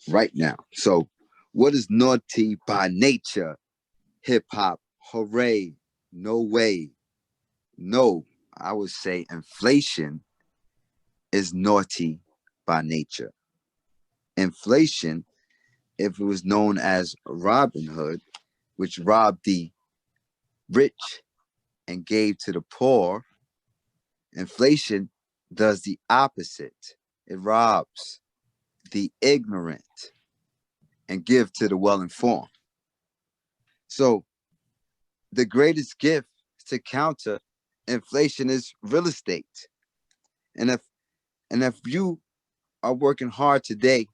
right now. So what is naughty by nature? Hip hop, hooray, no way. No, I would say inflation is naughty by nature. Inflation, if it was known as Robin Hood, which robbed the rich and gave to the poor, inflation does the opposite. It robs the ignorant and give to the well-informed. So the greatest gift to counter inflation is real estate. And if you are working hard today,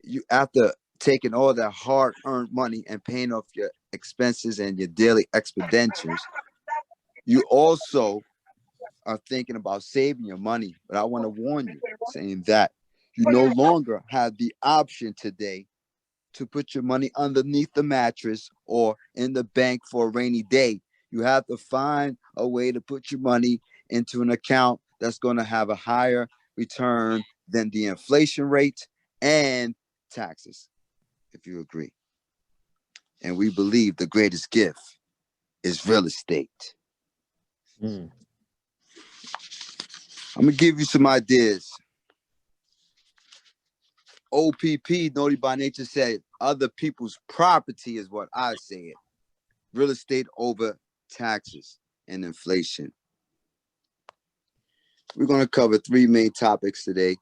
you after taking all that hard-earned money and paying off your expenses and your daily expenditures, you also are thinking about saving your money. But I want to warn you, saying that you no longer have the option today to put your money underneath the mattress or in the bank for a rainy day. You have to find a way to put your money into an account that's going to have a higher return than the inflation rate and taxes, if you agree. And we believe the greatest gift is real estate. Mm. I'm going to give you some ideas. OPP, Naughty by Nature, said other people's property is what I say it. Real estate over taxes and inflation. We're going to cover three main topics today.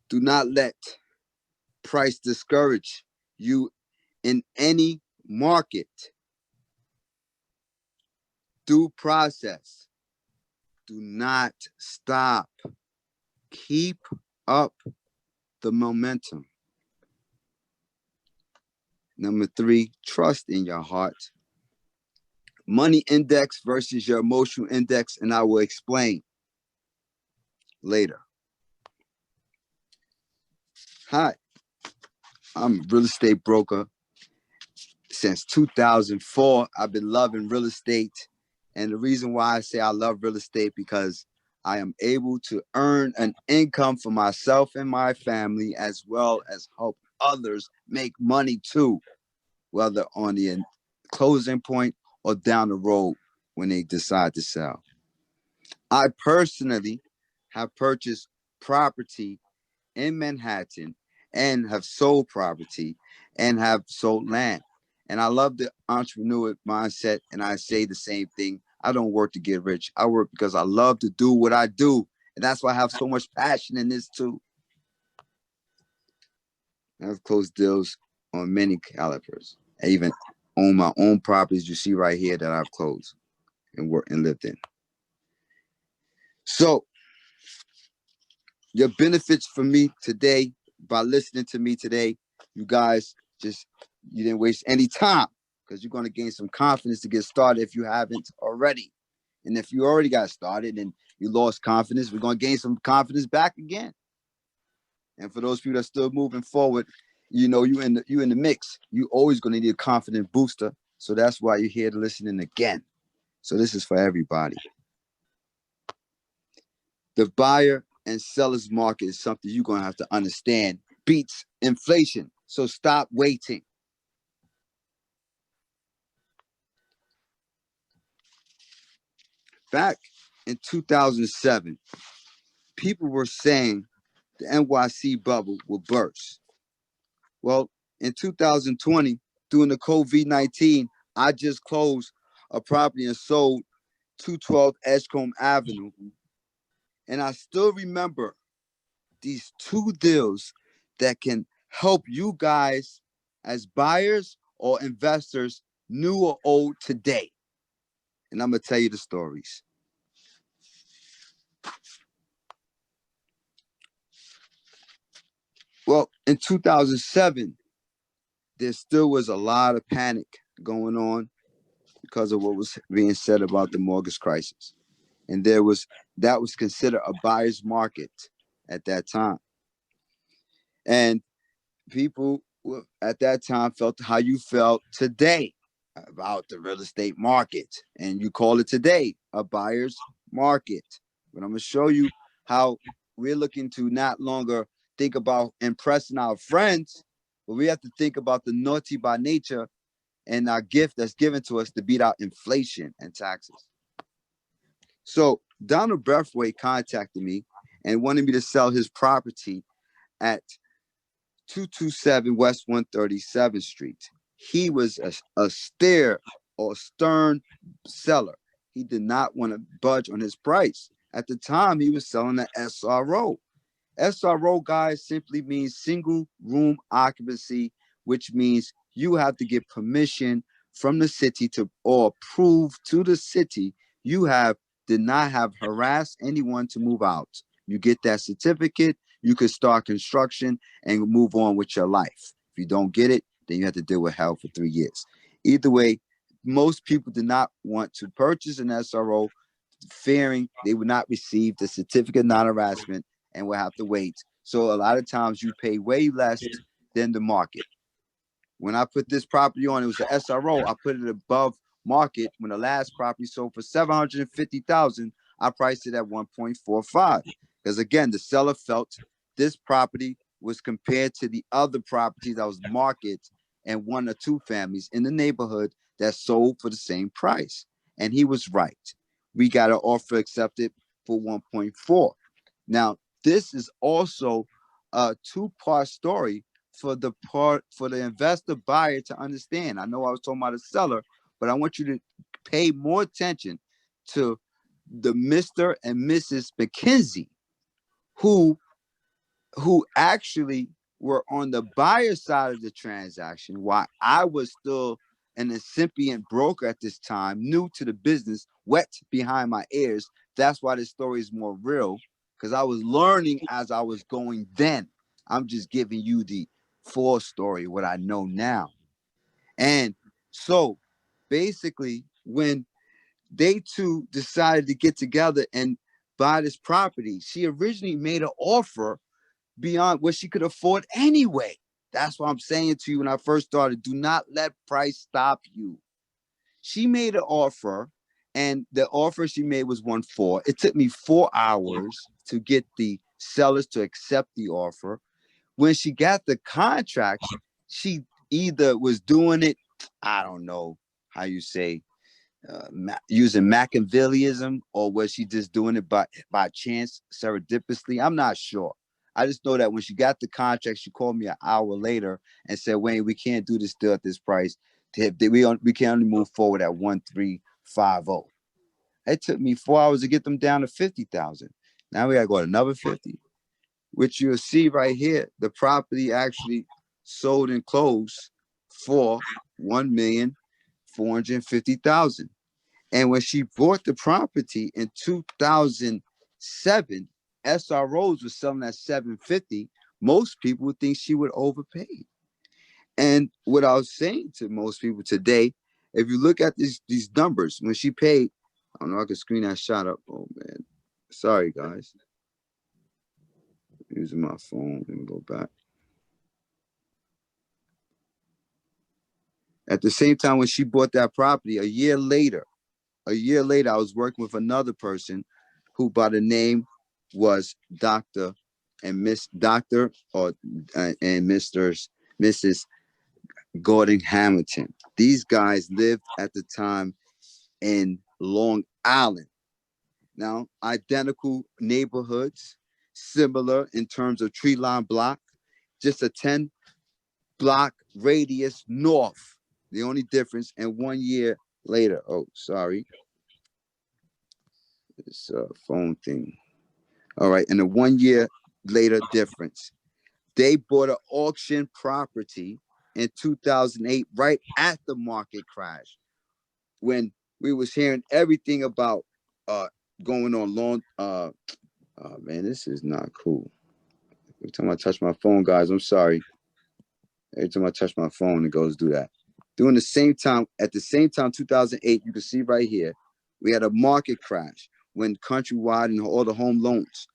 Do not let price discourage you in any market. Due process. Do not stop. Keep up the momentum. Number three, trust in your heart. Money index versus your emotional index, and I will explain later. Hi, I'm a real estate broker. Since 2004, I've been loving real estate. And the reason why I say I love real estate, because I am able to earn an income for myself and my family, as well as help others make money too, whether on the closing point or down the road when they decide to sell. I personally have purchased property in Manhattan and have sold property and have sold land. And I love the entrepreneur mindset. And I say the same thing. I don't work to get rich. I work because I love to do what I do. And that's why I have so much passion in this too. I've closed deals on many calibers. I even own my own properties you see right here that I've closed and worked and lived in. So your benefits for me today, by listening to me today, you guys you didn't waste any time, because you're going to gain some confidence to get started if you haven't already. And if you already got started and you lost confidence, we're going to gain some confidence back again. And for those people that are still moving forward, you know, you in the mix. You always going to need a confident booster. So that's why you're here to listen again. So this is for everybody. The buyer and seller's market is something you're going to have to understand. Beats inflation. So stop waiting. Back in 2007, people were saying the NYC bubble will burst. Well, in 2020, during the COVID-19, I just closed a property and sold 212 Edgecombe Avenue. And I still remember these two deals that can help you guys as buyers or investors, new or old, today. And I'm going to tell you the stories. Well, in 2007, there still was a lot of panic going on because of what was being said about the mortgage crisis. And that was considered a buyer's market at that time. And people at that time felt how you felt today about the real estate market. And you call it today a buyer's market. But I'm going to show you how we're looking to not longer think about impressing our friends, but we have to think about the naughty by nature and our gift that's given to us to beat out inflation and taxes. So Donald Breathwaite contacted me and wanted me to sell his property at 227 West 137th Street. He was a stern seller. He did not want to budge on his price. At the time, he was selling an SRO. SRO, guys, simply means single room occupancy, which means you have to get permission from the city to, or prove to the city you did not have harassed anyone to move out. You get that certificate, you could start construction and move on with your life. If you don't get it, then you have to deal with hell for 3 years. Either way, most people did not want to purchase an SRO, fearing they would not receive the certificate of non-harassment and will have to wait. So a lot of times you pay way less than the market. When I put this property on, it was an SRO. I put it above market. When the last property sold for $750,000, I priced it at 1.45. Because again, the seller felt this property was compared to the other properties that was market and 1 or 2 families in the neighborhood that sold for the same price. And he was right. We got an offer accepted for 1.4. Now, this is also a 2-part story for the investor buyer to understand. I know I was talking about a seller, but I want you to pay more attention to the Mr. and Mrs. McKenzie, who actually were on the buyer side of the transaction, while I was still an incipient broker at this time, new to the business, wet behind my ears. That's why this story is more real, because I was learning as I was going then. I'm just giving you the full story, what I know now. And so basically, when they two decided to get together and buy this property, she originally made an offer beyond what she could afford anyway. That's what I'm saying to you when I first started. Do not let price stop you. She made an offer, and the offer she made was 1.4. It took me 4 hours to get the sellers to accept the offer. When she got the contracts, she either was doing it, I don't know how you say, using Machiavellism, or was she just doing it by chance, serendipitously? I'm not sure. I just know that when she got the contract, she called me an hour later and said, "Wayne, we can't do this deal at this price. We can only move forward at 1.350." It took me 4 hours to get them down to 50,000. Now we gotta go to another 50, which you'll see right here. The property actually sold and closed for 1,450,000. And when she bought the property in 2007, SROs were selling at 750. Most people would think she would overpay. And what I was saying to most people today, if you look at these numbers, when she paid, I don't know, I can screen that shot up. Oh man, sorry guys. Using my phone. Let me go back. At the same time, when she bought that property, a year later, I was working with another person who by the name was Dr. and Miss Dr. or and Mrs. Gordon Hamilton. These guys lived at the time in Long Island. Now, identical neighborhoods, similar in terms of tree line block, just a 10-block radius north. The only difference, and 1 year later, oh, sorry, this phone thing. All right, and a 1 year later difference, they bought an auction property in 2008, right at the market crash, when we was hearing everything about going on long. Oh man, this is not cool. Every time I touch my phone, guys, I'm sorry. Every time I touch my phone, it goes do that. During the same time, at the same time, 2008, you can see right here, we had a market crash when Countrywide and all the home loans.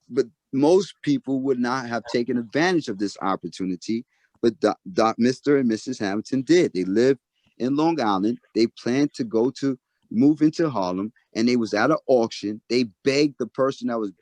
But most people would not have taken advantage of this opportunity. But Mr. and Mrs. Hamilton did. They lived in Long Island. They planned to move into Harlem, and they was at an auction. They begged the person that was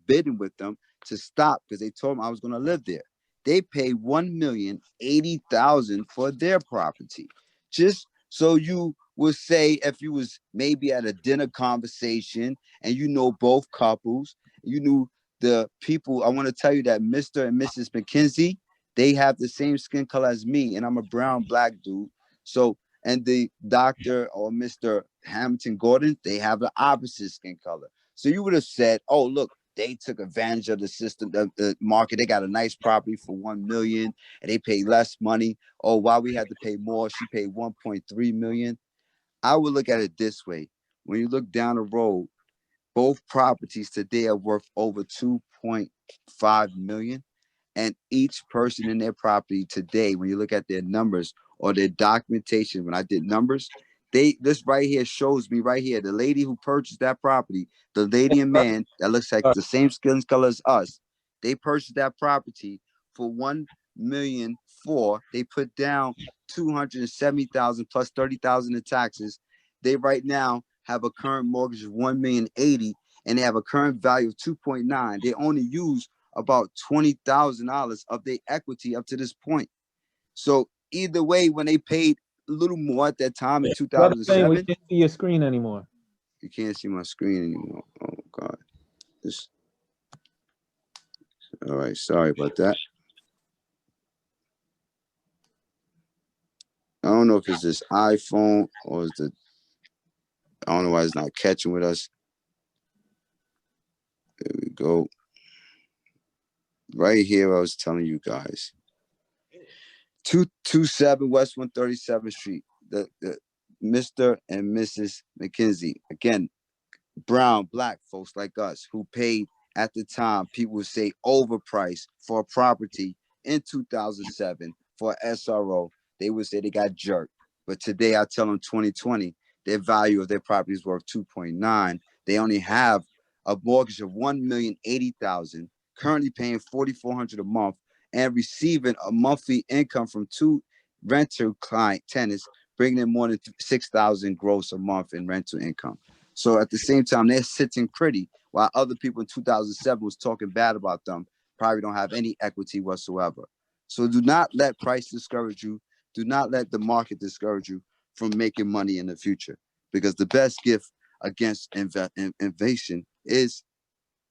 bidding with them to stop because they told them I was going to live there. They paid $1,080,000 for their property. Just so you would say, if you was maybe at a dinner conversation and you know both couples, you knew the people. I want to tell you that Mr. and Mrs. McKenzie, they have the same skin color as me, and I'm a brown black dude. So, and the Dr. or Mr. Hamilton Gordon, they have the opposite skin color. So you would have said, oh, look, they took advantage of the system, the market. They got a nice property for $1 million and they pay less money. Oh, why we had to pay more? She paid $1.3 million. I would look at it this way. When you look down the road, both properties today are worth over 2.5 million. And each person in their property today, when you look at their numbers or their documentation, when I did numbers, this right here shows me right here, the lady who purchased that property, the lady and man that looks like the same skin color as us, they purchased that property for 1,000,004. They put down 270,000 plus 30,000 in taxes. They right now have a current mortgage of 1,080,000 and they have a current value of 2.9. They only use about $20,000 of their equity up to this point. So either way, when they paid a little more at that time in Brother Wayne, we 2007, can't see your screen anymore. you can't see my screen anymore. Oh God, this. All right, sorry about that. I don't know if it's this iPhone or is the. I don't know why it's not catching with us. There we go. Right here, I was telling you guys. 227 West 137th Street. The Mr. and Mrs. McKenzie. Again, brown, black folks like us who paid at the time, people would say overpriced for a property in 2007 for SRO. They would say they got jerked. But today I tell them 2020, their value of their property is worth 2.9. They only have a mortgage of 1,080,000, currently paying $4,400 a month and receiving a monthly income from 2 rental client tenants, bringing in more than 6,000 gross a month in rental income. So at the same time, they're sitting pretty, while other people in 2007 was talking bad about them, probably don't have any equity whatsoever. So do not let price discourage you. Do not let the market discourage you from making money in the future, because the best gift against invasion is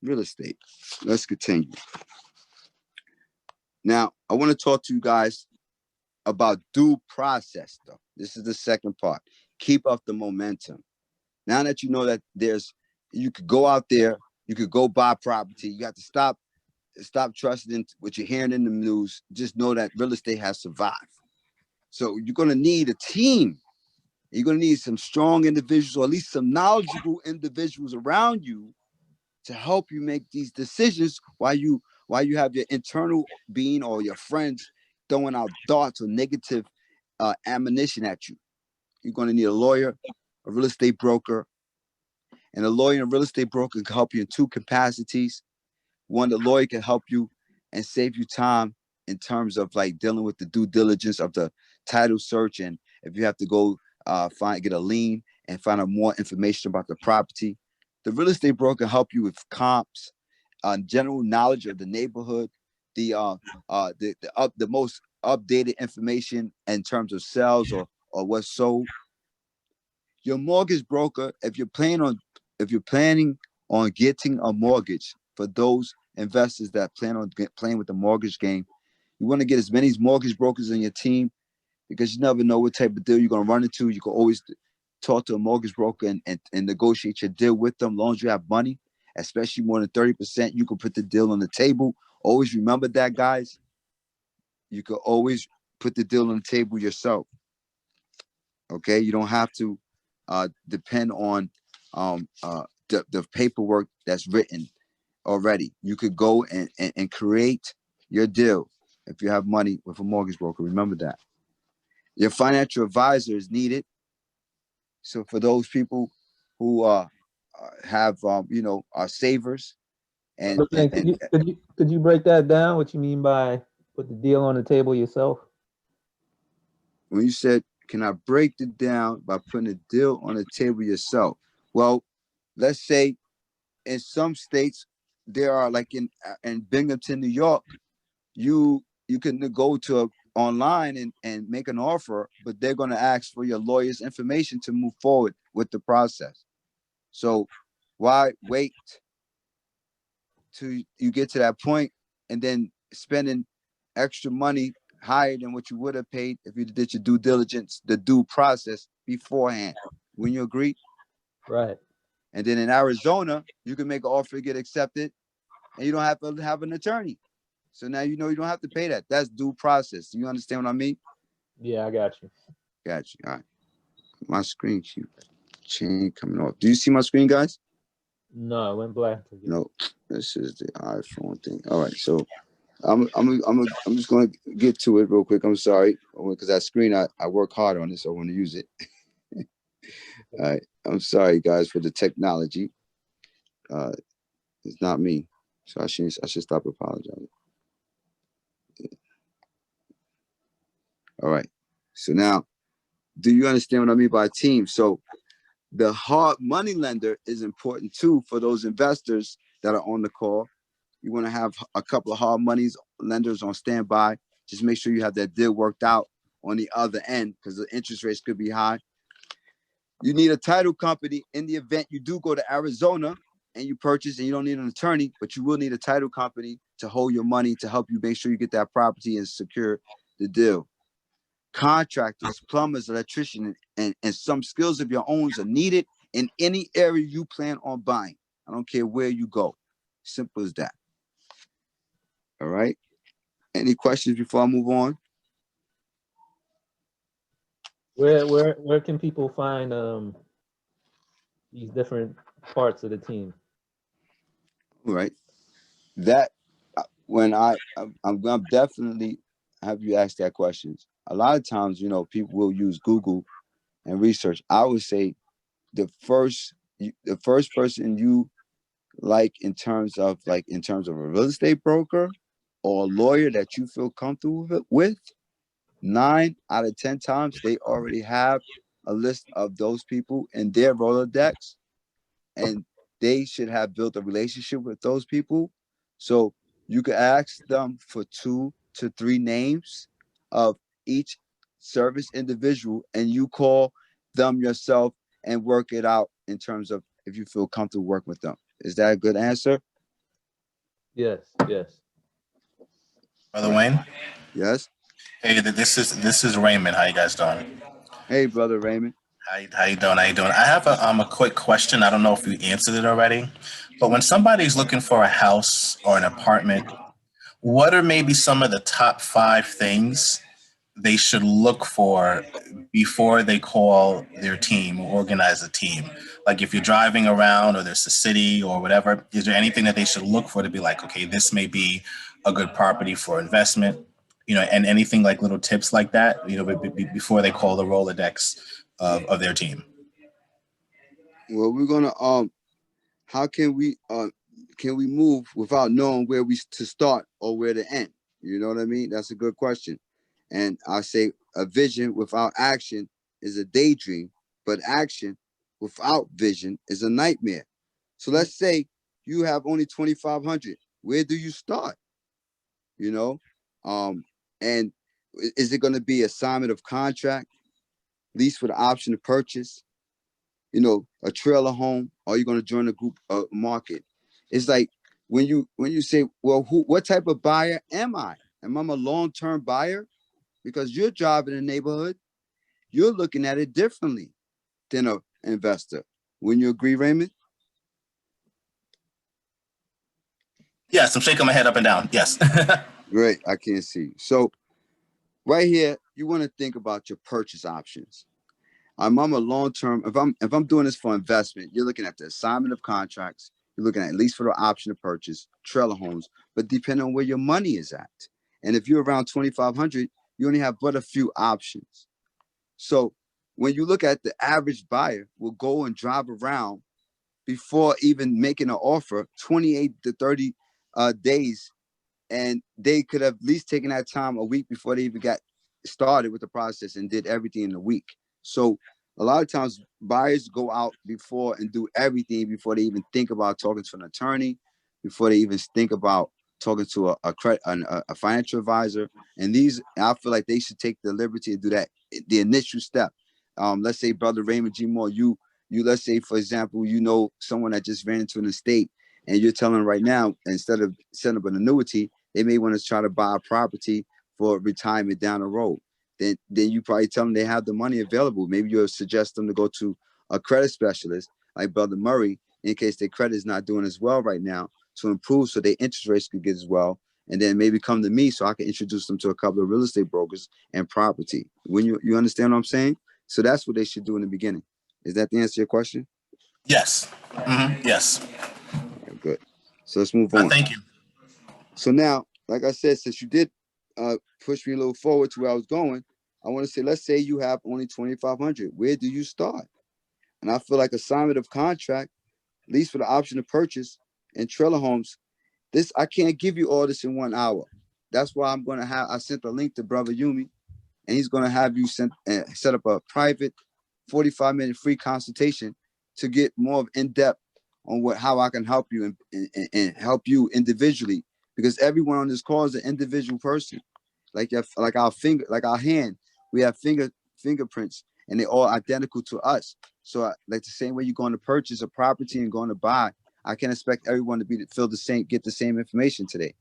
real estate. Let's continue. Now, I want to talk to you guys about due process, though. This is the second part. Keep up the momentum. Now that you know that you could go out there, you could go buy property. You got to stop trusting what you're hearing in the news. Just know that real estate has survived. So you're going to need a team. You're going to need some strong individuals, or at least some knowledgeable individuals around you to help you make these decisions while you have your internal being or your friends throwing out thoughts or negative ammunition at you. You're going to need a lawyer, a real estate broker, and a lawyer and real estate broker can help you in two capacities. One, the lawyer can help you and save you time in terms of like dealing with the due diligence of the title search, and if you have to go get a lien and find out more information about the property. The real estate broker can help you with comps, general knowledge of the neighborhood, the most updated information in terms of sales or what's sold. Your mortgage broker, if you're planning on getting a mortgage, for those investors that plan on playing with the mortgage game, you want to get as many mortgage brokers in your team, because you never know what type of deal you're going to run into. You can always talk to a mortgage broker and negotiate your deal with them. As long as you have money, especially more than 30%, you can put the deal on the table. Always remember that, guys. You can always put the deal on the table yourself. Okay, you don't have to depend on the paperwork that's written already. You could go and create your deal if you have money with a mortgage broker. Remember that. Your financial advisor is needed. So for those people who have are savers and, Okay, and could you break that down? What you mean by put the deal on the table yourself? when you said, can I break it down by putting a deal on the table yourself? Well, let's say in some states, there are like in Binghamton, New York, you can go to online and make an offer, but they're going to ask for your lawyer's information to move forward with the process. So why wait till you get to that point and then spending extra money higher than what you would have paid if you did your due diligence, the due process beforehand? When you agree? Right. And then in Arizona, you can make an offer to get accepted and you don't have to have an attorney. So now you know you don't have to pay that. That's due process. You understand what I mean? Yeah, I got you. Got you. All right. My screen keeps chain coming off. Do you see my screen, guys? No, it went black. No. This is the iPhone thing. All right. So I'm just gonna get to it real quick. I'm sorry because that screen I work hard on it, so I want to use it. All right. I'm sorry, guys, for the technology. It's not me, so I should stop apologizing. All right. So now, do you understand what I mean by team? So the hard money lender is important too for those investors that are on the call. You want to have a couple of hard money lenders on standby. Just make sure you have that deal worked out on the other end because the interest rates could be high. You need a title company in the event you do go to Arizona and you purchase and you don't need an attorney, but you will need a title company to hold your money to help you make sure you get that property and secure the deal. Contractors, plumbers, electricians, and some skills of your own are needed in any area you plan on buying. I don't care where you go. Simple as that. All right. Any questions before I move on? Where can people find these different parts of the team? All right. That when I'm gonna definitely have you ask that questions. A lot of times, people will use Google and research. I would say the first person you like in terms of a real estate broker or a lawyer that you feel comfortable with, 9 out of 10 times they already have a list of those people in their Rolodex, and they should have built a relationship with those people. So you could ask them for 2 to 3 names of each service individual, and you call them yourself and work it out in terms of if you feel comfortable working with them. Is that a good answer? Yes, yes. Brother Wayne. Yes. Hey, this is Raymond. How you guys doing? Hey, brother Raymond. How you doing? How you doing? I have a quick question. I don't know if you answered it already, but when somebody's looking for a house or an apartment, what are maybe some of the top 5 things they should look for before they call their team or organize a team? Like if you're driving around or there's a city or whatever, is there anything that they should look for to be like, okay, this may be a good property for investment, and anything like little tips like that, before they call the Rolodex of their team? Well, we're gonna how can we move without knowing where we to start or where to end? You know what I mean? That's a good question. And I say a vision without action is a daydream, but action without vision is a nightmare. So let's say you have only 2,500. Where do you start? You know, and is it going to be assignment of contract, lease with the option to purchase? A trailer home, or you're going to join a group market? It's like when you say, well, what type of buyer am I? Am I a long-term buyer? Because you're driving a neighborhood, you're looking at it differently than an investor. Wouldn't you agree, Raymond? Yes, I'm shaking my head up and down. Yes. Great, I can't see. So right here, you want to think about your purchase options. I'm a long-term. If I'm doing this for investment, you're looking at the assignment of contracts. You're looking at least for the option to purchase trailer homes, but depending on where your money is at. And if you're around 2,500, you only have but a few options. So when you look at the average buyer, will go and drive around before even making an offer 28 to 30 days, and they could have at least taken that time a week before they even got started with the process and did everything in a week. So a lot of times buyers go out before and do everything before they even think about talking to an attorney, before they even think about talking to a financial advisor. And I feel like they should take the liberty to do that, the initial step. Let's say, Brother Raymond G. Moore, let's say, for example, someone that just ran into an estate, and you're telling them right now, instead of setting up an annuity, they may want to try to buy a property for retirement down the road. Then you probably tell them they have the money available. Maybe you'll suggest them to go to a credit specialist like Brother Murray, in case their credit is not doing as well right now, to improve so their interest rates could get as well. And then maybe come to me so I can introduce them to a couple of real estate brokers and property. When you understand what I'm saying? So that's what they should do in the beginning. Is that the answer to your question? Yes. Yes. Okay, good. So let's move on. Thank you. So now, like I said, since you did push me a little forward to where I was going, I want to say, let's say you have only 2,500. Where do you start? And I feel like assignment of contract, lease for the option to purchase, and trailer homes. I can't give you all this in 1 hour. That's why I sent a link to Brother Yumi, and he's going to have you set up a private 45-minute free consultation to get more of in-depth on how I can help you and help you individually, because everyone on this call is an individual person. Like our hand, we have fingerprints, and they're all identical to us. So like the same way you're going to purchase a property and going to buy, I can't expect everyone to feel the same, get the same information today.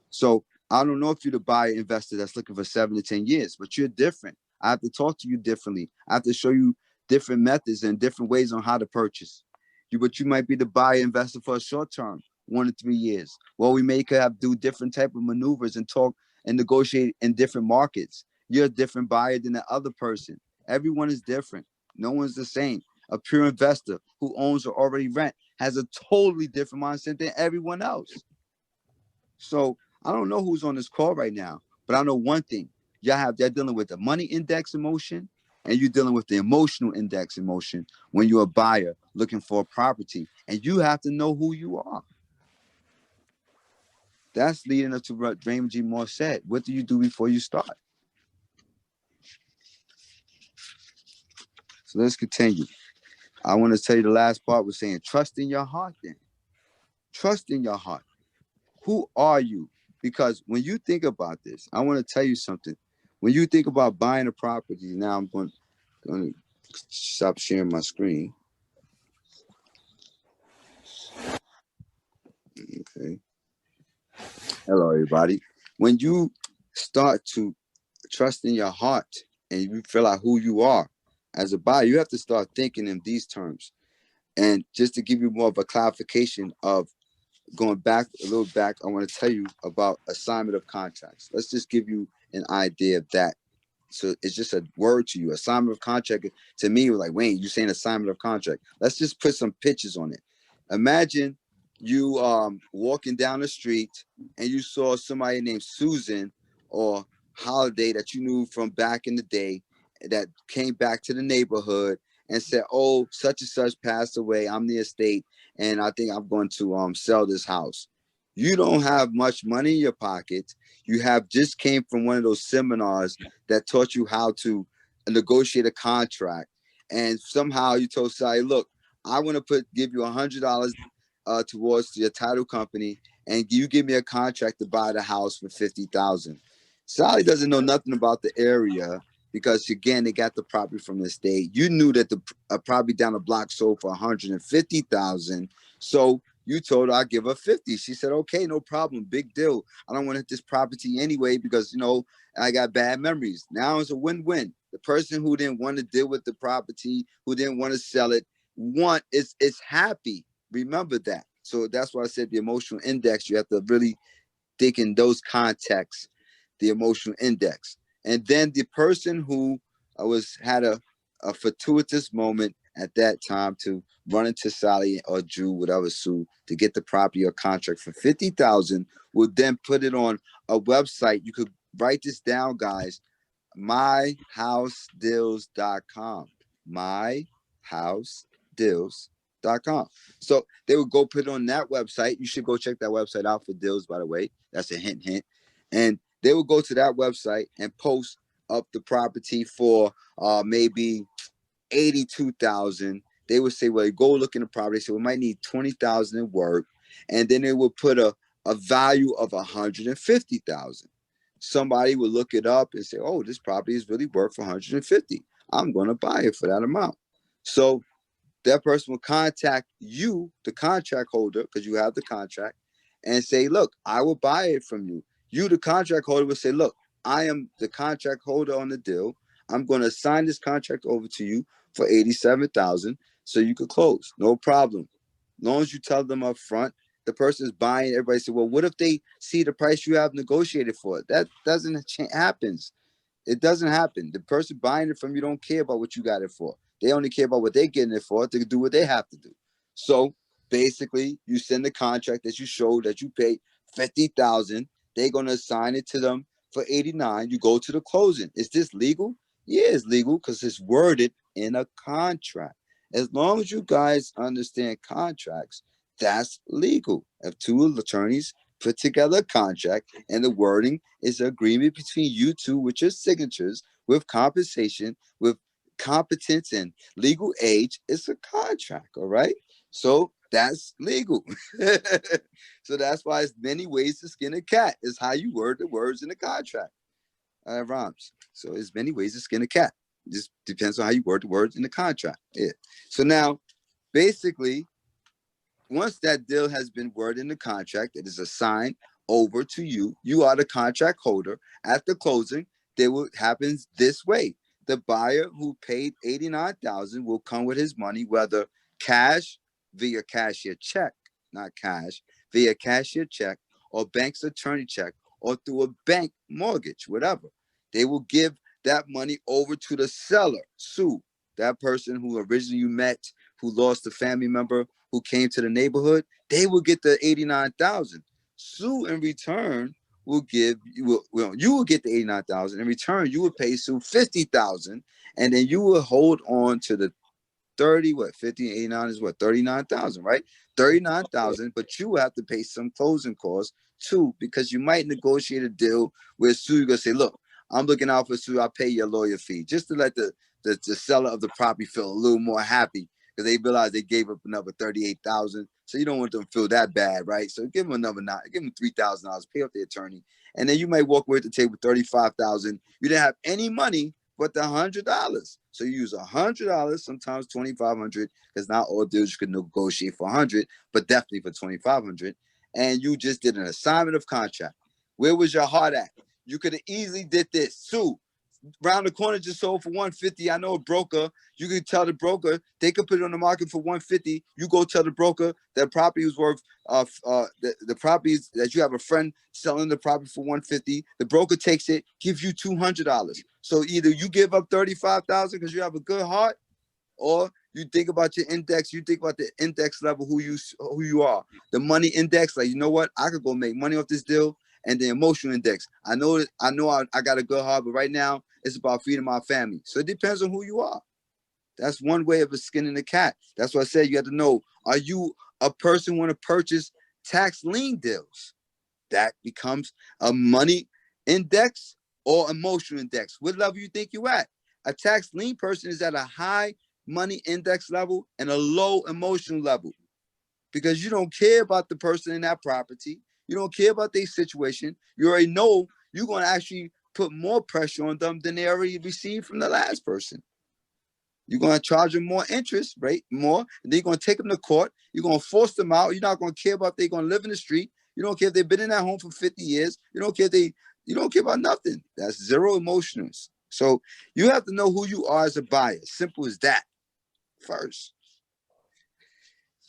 So I don't know if you're the buyer investor that's looking for 7 to 10 years, but you're different. I have to talk to you differently. I have to show you different methods and different ways on how to purchase. But you might be the buyer investor for a short term, 1 to 3 years. Well, we may have do different type of maneuvers and talk and negotiate in different markets. You're a different buyer than the other person. Everyone is different. No one's the same. A pure investor who owns or already rent has a totally different mindset than everyone else. So I don't know who's on this call right now, but I know one thing. They're dealing with the money index emotion, and you're dealing with the emotional index emotion when you're a buyer looking for a property, and you have to know who you are. That's leading up to what Raymond G. Moore said. What do you do before you start? So let's continue. I want to tell you the last part was saying, trust in your heart then. Trust in your heart. Who are you? Because when you think about this, I want to tell you something. When you think about buying a property, now I'm going to stop sharing my screen. Okay. Hello, everybody. When you start to trust in your heart and you feel like who you are as a buyer, you have to start thinking in these terms. And just to give you more of a clarification of going back a little back, I want to tell you about assignment of contracts. Let's just give you an idea of that. So it's just a word to you. Assignment of contract to me was like, Wayne, you're saying assignment of contract. Let's just put some pictures on it. Imagine you walking down the street and you saw somebody named Susan or Holiday that you knew from back in the day that came back to the neighborhood and said, oh, such and such passed away. I'm the estate, and I think I'm going to sell this house. You don't have much money in your pocket. You have just came from one of those seminars that taught you how to negotiate a contract. And somehow you told Sally, look, I want to give you $100 towards your title company, and you give me a contract to buy the house for $50,000. Sally doesn't know nothing about the area because, again, they got the property from the state. You knew that the property down the block sold for $150,000. So you told her I'd give her 50. She said, okay, no problem. Big deal. I don't want to hit this property anyway because, I got bad memories. Now it's a win-win. The person who didn't want to deal with the property, who didn't want to sell it, is happy. Remember that. So that's why I said the emotional index. You have to really think in those contexts, the emotional index. And then the person who had a fortuitous moment at that time to run into Sally or Drew, whatever, Sue, to get the property or contract for $50,000, would then put it on a website. You could write this down, guys. myhousedeals.com. myhousedeals.com. So they would go put it on that website. You should go check that website out for deals, by the way. That's a hint. And they would go to that website and post up the property for maybe $82,000. They would say, well, go look in the property. So we might need $20,000 in work. and then it would put a value of 150,000. Somebody would look it up and say, oh, this property is really worth 150. I'm going to buy it for that amount. So that person will contact you, the contract holder, because you have the contract, and say, look, I will buy it from you. You, the contract holder, will say, look, I am the contract holder on the deal. I'm going to sign this contract over to you for 87,000 so you could close. No problem. As long as you tell them up front, the person is buying. Everybody say, well, what if they see the price you have negotiated for? That doesn't happen. It doesn't happen. The person buying it from you don't care about what you got it for. They only care about what they're getting it for to do what they have to do. So basically, you send the contract that you showed that you paid 50,000. They're gonna assign it to them for 89. You go to the closing. Is this legal? Yeah, it's legal because it's worded in a contract. As long as you guys understand contracts, that's legal. If two attorneys put together a contract and the wording is an agreement between you two with your signatures, with compensation, with competence and legal age, it's a contract, all right? So that's legal. So that's why it's many ways to skin a cat. It's how you word the words in the contract. Rhymes. So it's many ways to skin a cat. It just depends on how you word the words in the contract. Yeah. So now, basically, once that deal has been worded in the contract, it is assigned over to you. You are the contract holder. At the closing, happens this way. The buyer who paid 89,000 will come with his money, whether cash via cashier check, not cash, via cashier check or bank's attorney check or through a bank mortgage, whatever. They will give that money over to the seller, Sue, that person who originally you met, who lost a family member, who came to the neighborhood. They will get the 89,000. Sue, in return, will give you will get the 89,000. In return, you will pay Sue 50,000, and then you will hold on to the 30, 50, 89 is 39,000, right? 39,000, but you have to pay some closing costs too, because you might negotiate a deal where Sue, you're gonna say, look, I'm looking out for Sue, I'll pay your lawyer fee, just to let the seller of the property feel a little more happy, because they realize they gave up another 38,000. So you don't want them to feel that bad, right? So give them another give them $3,000, pay off the attorney, and then you might walk away at the table 35,000. You didn't have any money but the $100. So you use $100, sometimes 2,500, because not all deals you can negotiate for 100, but definitely for 2,500. And you just did an assignment of contract. Where was your heart at? You could have easily did this. Sue, round the corner just sold for 150. I know a broker. You can tell the broker they could put it on the market for 150. You go tell the broker that property was worth the properties that you have a friend selling the property for 150. The broker takes it, gives you $200. So either you give up 35,000 because you have a good heart, or you think about your index. You think about the index level, who you are. The money index, like, you know what? I could go make money off this deal. And the emotional index. I know I got a good heart, but right now it's about feeding my family. So it depends on who you are. That's one way of skinning the cat. That's why I said you have to know, are you a person want to purchase tax lien deals? That becomes a money index or emotional index. What level you think you at? A tax lien person is at a high money index level and a low emotional level, because you don't care about the person in that property. You don't care about their situation. You already know you're going to actually put more pressure on them than they already received from the last person. You're going to charge them more interest, right? More. And then you're going to take them to court. You're going to force them out. You're not going to care about if they're going to live in the street. You don't care if they've been in that home for 50 years. You don't care you don't care about nothing. That's zero emotions. So you have to know who you are as a buyer. Simple as that first.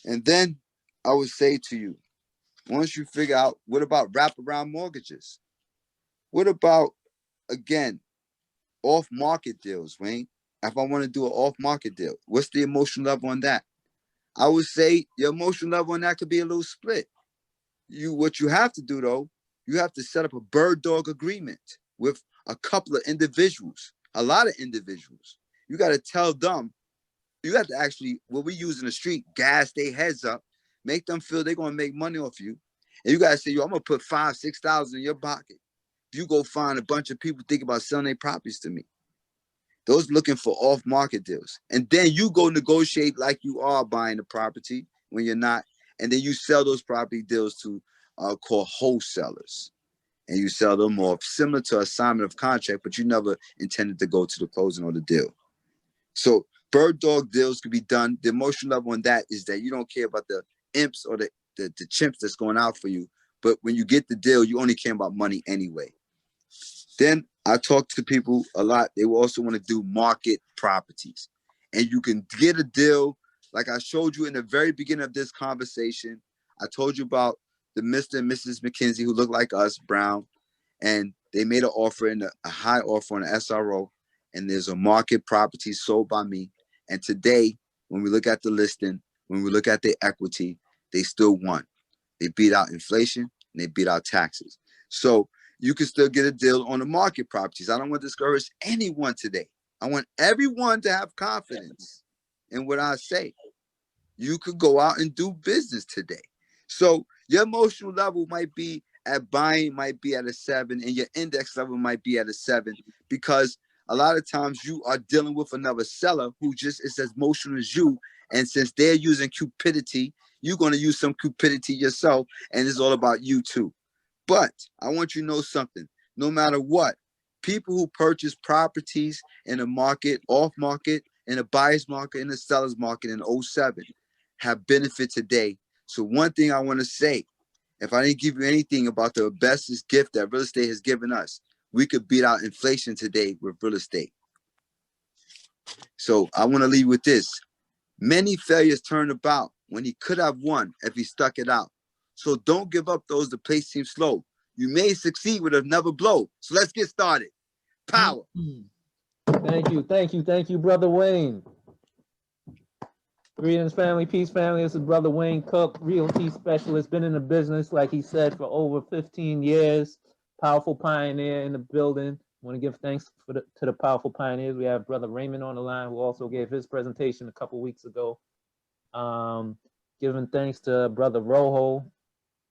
And then I would say to you, once you figure out, what about wraparound mortgages? What about, again, off-market deals, Wayne? If I want to do an off-market deal, what's the emotional level on that? I would say your emotional level on that could be a little split. What you have to do, though, you have to set up a bird dog agreement with a couple of individuals, a lot of individuals. You got to tell them, you have to actually, what we use in the street, gas their heads up, make them feel they're going to make money off you. And you got to say, yo, I'm going to put 5,000, 6,000 in your pocket. You go find a bunch of people thinking about selling their properties to me. Those looking for off-market deals. And then you go negotiate like you are buying the property when you're not. and then you sell those property deals to called wholesalers, and you sell them off similar to assignment of contract, but you never intended to go to the closing of the deal. So bird dog deals could be done. The emotional level on that is that you don't care about the imps or the chimps that's going out for you, but when you get the deal, you only care about money anyway. Then I talk to people a lot. They will also want to do market properties, and you can get a deal. Like I showed you in the very beginning of this conversation, I told you about the Mr. and Mrs. McKenzie who look like us, brown, and they made an offer a high offer on the SRO, and there's a market property sold by me. And today, when we look at the listing, when we look at the equity, they still won. They beat out inflation and they beat out taxes. So you can still get a deal on the market properties. I don't want to discourage anyone today. I want everyone to have confidence in what I say. You could go out and do business today. So your emotional level might be at buying, might be at a 7, and your index level might be at a 7, because a lot of times you are dealing with another seller who just is as emotional as you. And since they're using cupidity, you're going to use some cupidity yourself, and it's all about you too. But I want you to know something. No matter what, people who purchase properties in the market, off market, in the buyer's market, in the seller's market in 07 have benefit today. So one thing I want to say, if I didn't give you anything about the bestest gift that real estate has given us, we could beat out inflation today with real estate. So I want to leave with this. Many failures turned about when he could have won if he stuck it out. So don't give up those the pace seems slow. You may succeed with a never blow. So let's get started. Power. Thank you, Brother Wayne. Greetings, family, peace, family. This is Brother Wayne Cooke, realty specialist, been in the business, like he said, for over 15 years. Powerful pioneer in the building. Want to give thanks to the powerful pioneers. We have Brother Raymond on the line, who also gave his presentation a couple weeks ago. Giving thanks to Brother Rojo,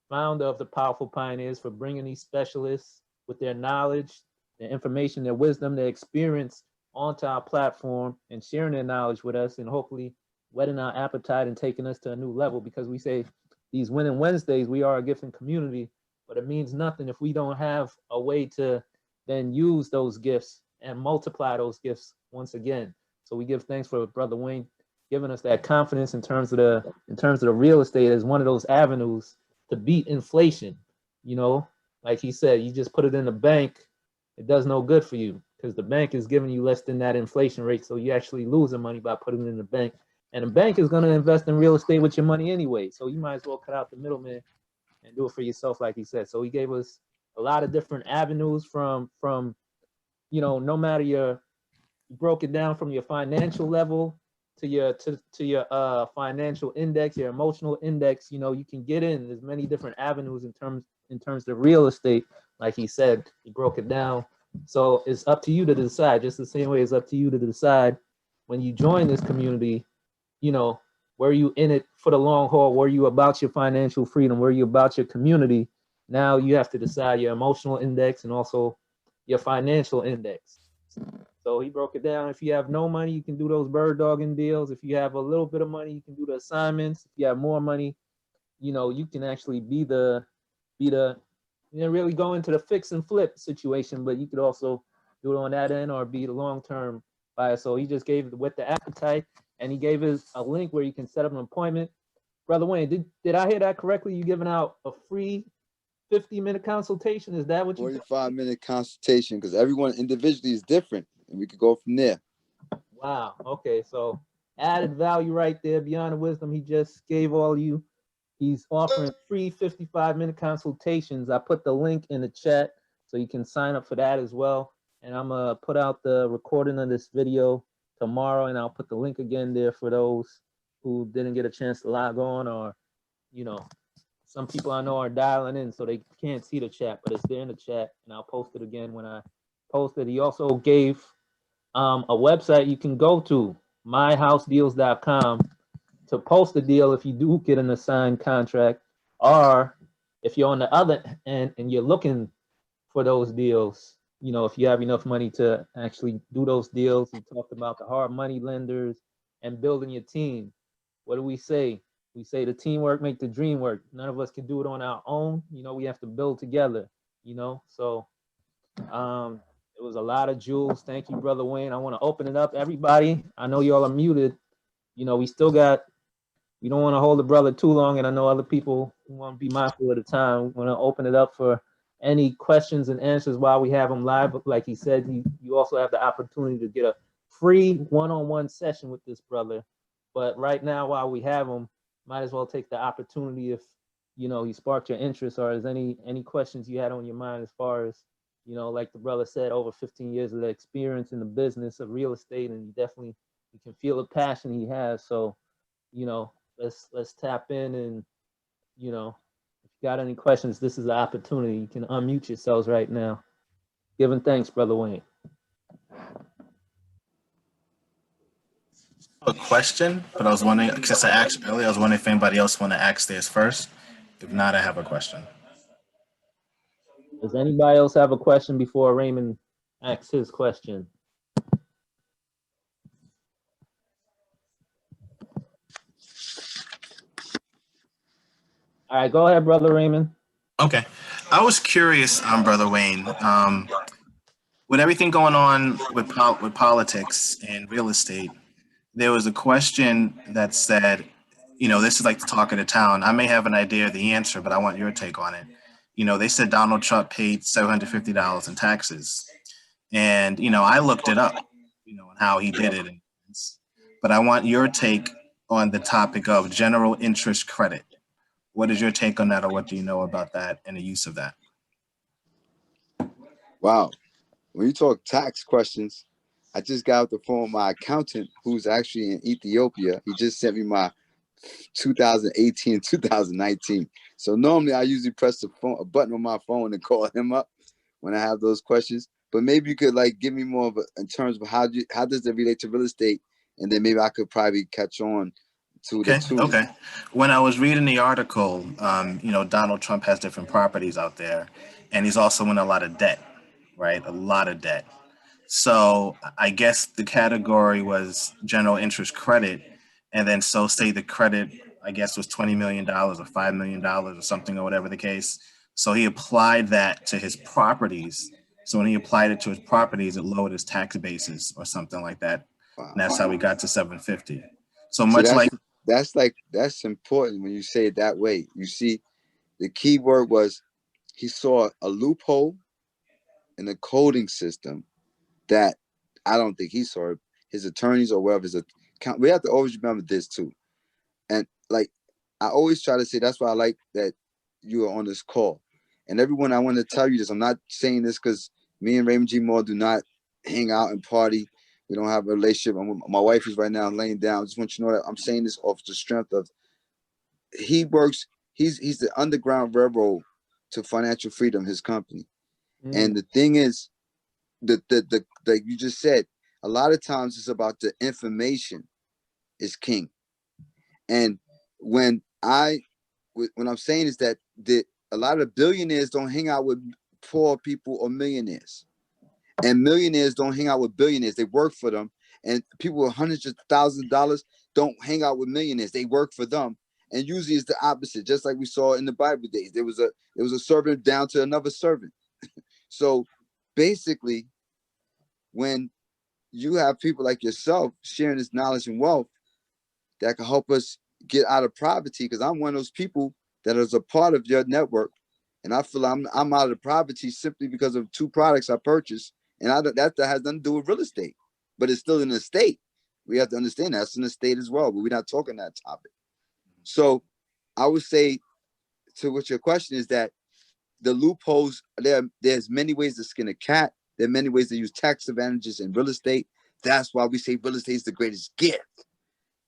founder of the Powerful Pioneers, for bringing these specialists with their knowledge, their information, their wisdom, their experience onto our platform and sharing their knowledge with us, and hopefully whetting our appetite and taking us to a new level, because we say these Winning Wednesdays, we are a gifting community, but it means nothing if we don't have a way to then use those gifts and multiply those gifts once again. So we give thanks for Brother Wayne giving us that confidence in terms of the real estate as one of those avenues to beat inflation. You know, like he said, you just put it in the bank, it does no good for you, because the bank is giving you less than that inflation rate, so you actually losing money by putting it in the bank. And the bank is going to invest in real estate with your money anyway. So you might as well cut out the middleman and do it for yourself, like he said. So he gave us a lot of different avenues from you know, no matter you broke it down from your financial level to your financial index, your emotional index. You know, you can get in. There's many different avenues in terms of real estate. Like he said, he broke it down. So it's up to you to decide. Just the same way it's up to you to decide when you join this community. You know, were you in it for the long haul? Were you about your financial freedom? Were you about your community? Now you have to decide your emotional index and also your financial index. So he broke it down. If you have no money, you can do those bird dogging deals. If you have a little bit of money, you can do the assignments. If you have more money, you know, you can actually be the, you know, really go into the fix and flip situation, but you could also do it on that end or be the long-term buyer. So he just gave it with the appetite. And he gave us a link where you can set up an appointment. Brother Wayne, did I hear that correctly? You giving out a free 50-minute consultation? Is that what you 45-minute consultation, because everyone individually is different, and we could go from there. Wow. Okay. So added value right there beyond the wisdom he just gave all you. He's offering free 55-minute consultations. I put the link in the chat so you can sign up for that as well. And I'm going to put out the recording of this video tomorrow, and I'll put the link again there for those who didn't get a chance to log on, or, you know, some people I know are dialing in so they can't see the chat, but it's there in the chat, and I'll post it again when I post it. He also gave a website you can go to, myhousedeals.com, to post a deal if you do get an assigned contract, or if you're on the other end and you're looking for those deals. You know, if you have enough money to actually do those deals. We talked about the hard money lenders and building your team. What do we say? we say the teamwork make the dream work. None of us can do it on our own. You know, we have to build together, you know? So it was a lot of jewels. Thank you, Brother Wayne. I want to open it up. Everybody, I know y'all are muted. You know, we don't want to hold the brother too long, and I know other people want to be mindful of the time. We want to open it up for any questions and answers while we have him live. Like he said, you also have the opportunity to get a free one-on-one session with this brother. But right now, while we have him, might as well take the opportunity if, you know, he sparked your interest, or is any questions you had on your mind as far as, you know, like the brother said, over 15 years of experience in the business of real estate, and you can feel the passion he has. So, you know, let's tap in, and, you know, if you got any questions, this is the opportunity. You can unmute yourselves right now. Giving thanks, Brother Wayne. A question, but I was wondering, since I asked earlier, I was wondering if anybody else want to ask theirs first. If not, I have a question. Does anybody else have a question before Raymond asks his question? All right, go ahead, Brother Raymond. Okay. I was curious, Brother Wayne, with everything going on with politics and real estate, there was a question that said, you know, this is like the talk of the town. I may have an idea of the answer, but I want your take on it. You know, they said Donald Trump paid $750 in taxes. And, you know, I looked it up, you know, and how he did it. But I want your take on the topic of general interest credit. What is your take on that, or what do you know about that and the use of that? Wow. When you talk tax questions, I just got off the phone with my accountant who's actually in Ethiopia. He just sent me my 2018 and 2019. So normally I usually press a button on my phone and call him up when I have those questions. But maybe you could like give me more of in terms of how does it relate to real estate, and then maybe I could probably catch on to the two. Okay. When I was reading the article, you know, Donald Trump has different properties out there, and he's also in a lot of debt, right? A lot of debt. So I guess the category was general interest credit, and then so say the credit, I guess, was $20 million or $5 million or something, or whatever the case. So he applied that to his properties. So when he applied it to his properties, it lowered his tax basis or something like that. Wow. And that's how we got to 750. So See, much that's important when you say it that way. You see, the key word was he saw a loophole in the coding system that I don't think he saw. His attorneys or whatever his account. We have to always remember this too. And like I always try to say, that's why I like that you are on this call. And everyone, I want to tell you this. I'm not saying this because me and Raymond G. Moore do not hang out and party. We don't have a relationship. My wife is right now laying down. I just want you to know that I'm saying this off the strength of he works. He's the underground railroad to financial freedom, his company. And the thing is, the like you just said, a lot of times it's about the information is king. And when I'm saying is that a lot of billionaires don't hang out with poor people or millionaires, and millionaires don't hang out with billionaires. They work for them, and people with hundreds of thousands of dollars don't hang out with millionaires. They work for them, and usually it's the opposite. Just like we saw in the Bible days, there was a servant down to another servant. So basically, when you have people like yourself sharing this knowledge and wealth that can help us get out of poverty, because I'm one of those people that is a part of your network, and I feel I'm out of poverty simply because of two products I purchased, and that has nothing to do with real estate, but it's still an estate. We have to understand that's an estate as well, but we're not talking that topic. So I would say to what your question is that the loopholes, there's many ways to skin a cat. There are many ways to use tax advantages in real estate. That's why we say real estate is the greatest gift.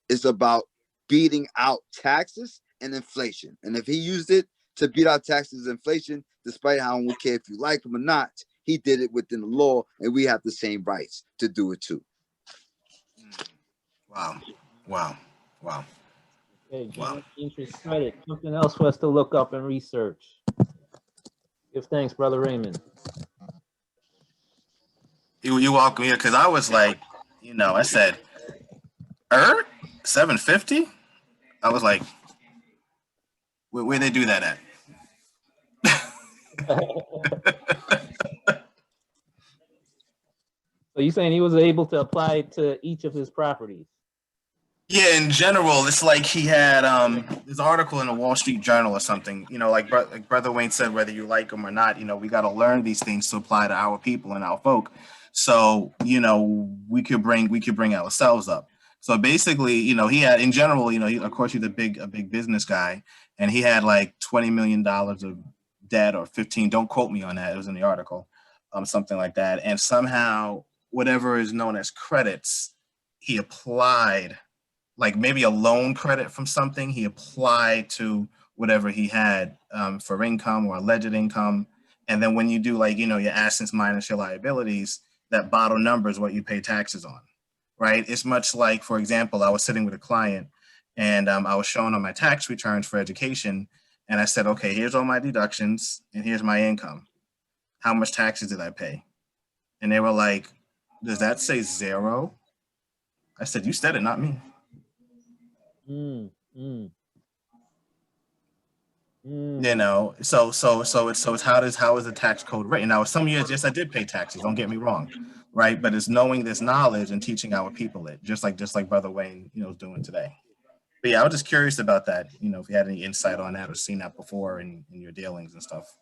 It's about beating out taxes and inflation. And if he used it to beat out taxes and inflation, despite how I don't care if you like him or not, he did it within the law, and we have the same rights to do it too. Wow. Okay, interest credit. Something else for us to look up and research. Give thanks, Brother Raymond. You welcome here, because I was like, you know, I said, 750? I was like, Where they do that at? So you're saying he was able to apply it to each of his properties? Yeah, in general, it's like he had this article in the Wall Street Journal or something. You know, like Brother Wayne said, whether you like them or not, you know, we got to learn these things to apply to our people and our folk. So, you know, we could bring ourselves up. So basically, you know, he had in general, you know, of course he's a big business guy, and he had like $20 million of debt, or 15. Don't quote me on that. It was in the article, something like that. And somehow, whatever is known as credits, he applied, like maybe a loan credit from something, he applied to whatever he had for income or alleged income. And then when you do, like, you know, your assets minus your liabilities, that bottom number is what you pay taxes on, right? It's much like, for example, I was sitting with a client, and I was showing on my tax returns for education. And I said, okay, here's all my deductions and here's my income. How much taxes did I pay? And they were like, does that say 0? I said, you said it, not me. You know, so it's how is the tax code written? Now, some years, yes, I did pay taxes. Don't get me wrong, right? But it's knowing this knowledge and teaching our people it, just like Brother Wayne, you know, is doing today. But yeah, I was just curious about that. You know, if you had any insight on that or seen that before in your dealings and stuff.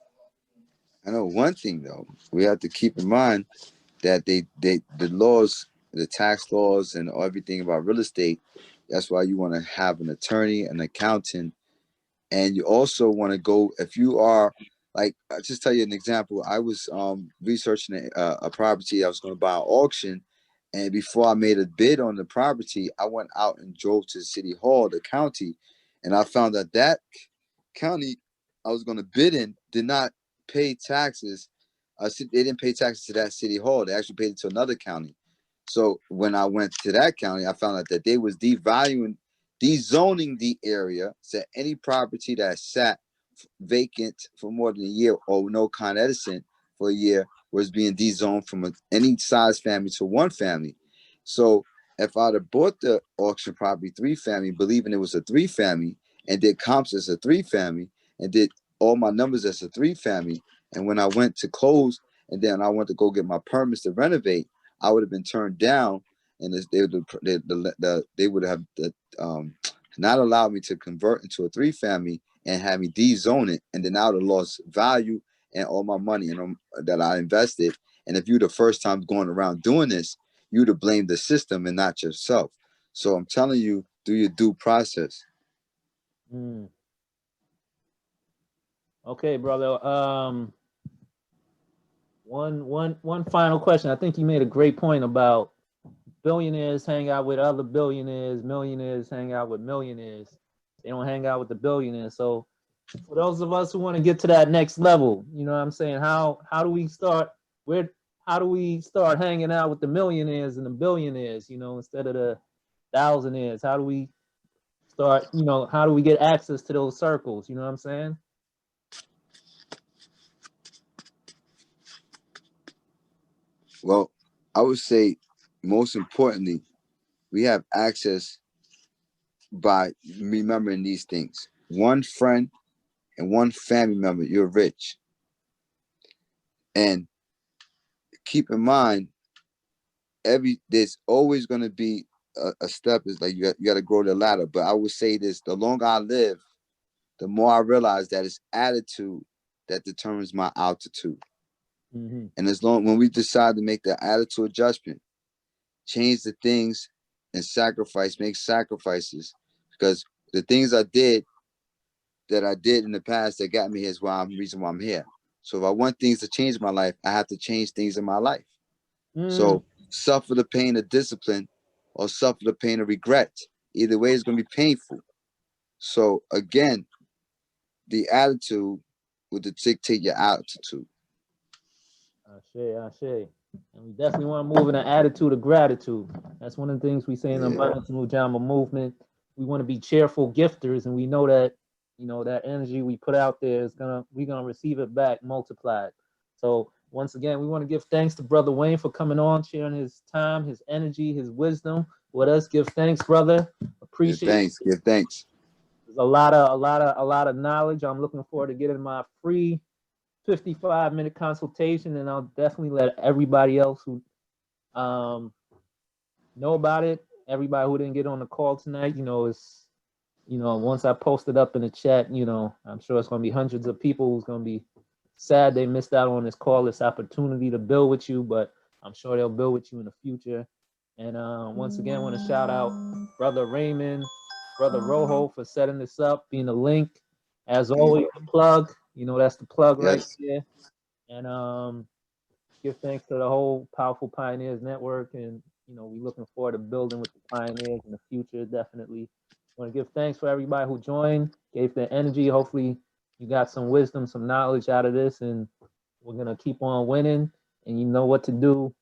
I know one thing though, we have to keep in mind that the laws, the tax laws, and everything about real estate. That's why you want to have an attorney, an accountant, and you also want to go, if you are, like, I'll just tell you an example. I was researching a property I was going to buy at auction, and before I made a bid on the property, I went out and drove to City Hall, the county, and I found that that county I was going to bid in did not pay taxes. They didn't pay taxes to that City Hall. They actually paid it to another county. So when I went to that county, I found out that they was dezoning the area, so any property that sat vacant for more than a year or no Con Edison for a year was being dezoned from any size family to one family. So if I'd have bought the auction property 3-family, believing it was a 3-family, and did comps as a 3-family, and did all my numbers as a 3-family, and when I went to close and then I went to go get my permits to renovate, I would have been turned down, and they would have not allowed me to convert into a 3-family and have me dezone it, and then I would have lost value and all my money that I invested. And if you're the first time going around doing this, you'd have blamed the system and not yourself. So I'm telling you, do your due process. Okay, brother. One final question. I think you made a great point about billionaires hang out with other billionaires, millionaires hang out with millionaires. They don't hang out with the billionaires. So for those of us who want to get to that next level, you know what I'm saying? How do we start? How do we start hanging out with the millionaires and the billionaires, you know, instead of the thousandaires? How do we start, you know, how do we get access to those circles? You know what I'm saying? Well, I would say most importantly, we have access by remembering these things. One friend and one family member, you're rich. And keep in mind, there's always going to be a step. Is like you got to grow the ladder. But I would say this: the longer I live, the more I realize that it's attitude that determines my altitude. And when we decide to make the attitude adjustment, change the things and make sacrifices, because the things I did in the past that got me here is the reason why I'm here. So if I want things to change in my life, I have to change things in my life. So suffer the pain of discipline or suffer the pain of regret. Either way, it's going to be painful. So again, the attitude will dictate your altitude. Ashe. And we definitely want to move in an attitude of gratitude. That's one of the things we say in the Abundance Mujama movement. We want to be cheerful gifters, and we know that, you know, that energy we put out there we're gonna receive it back multiplied. So once again, we want to give thanks to Brother Wayne for coming on, sharing his time, his energy, his wisdom with us. Give thanks, brother. Appreciate it. Give thanks. There's a lot of knowledge. I'm looking forward to getting my free 55-minute consultation, and I'll definitely let everybody else who know about it. Everybody who didn't get on the call tonight, it's, once I post it up in the chat, I'm sure it's going to be hundreds of people who's going to be sad they missed out on this call, this opportunity to build with you, but I'm sure they'll build with you in the future. And once again, I want to shout out Brother Raymond, Brother Rojo for setting this up, being a link. As always, the plug, that's the plug right here. And give thanks to the whole Powerful Pioneers Network. And, we're looking forward to building with the pioneers in the future, definitely. I want to give thanks for everybody who joined, gave their energy. Hopefully you got some wisdom, some knowledge out of this, and we're going to keep on winning, and you know what to do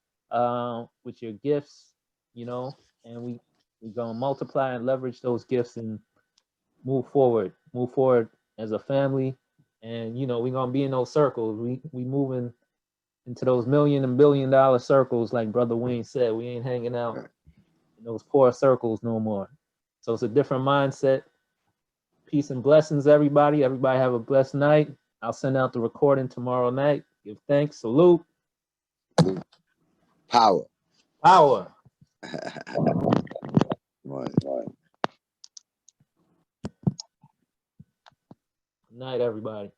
with your gifts, and we're going to multiply and leverage those gifts and move forward as a family. And, we're going to be in those circles. We moving into those $1 and $1 billion circles, like Brother Wayne said. We ain't hanging out in those poor circles no more. So it's a different mindset. Peace and blessings, everybody. Everybody have a blessed night. I'll send out the recording tomorrow night. Give thanks. Salute. Power. Power. Right. Good night, everybody.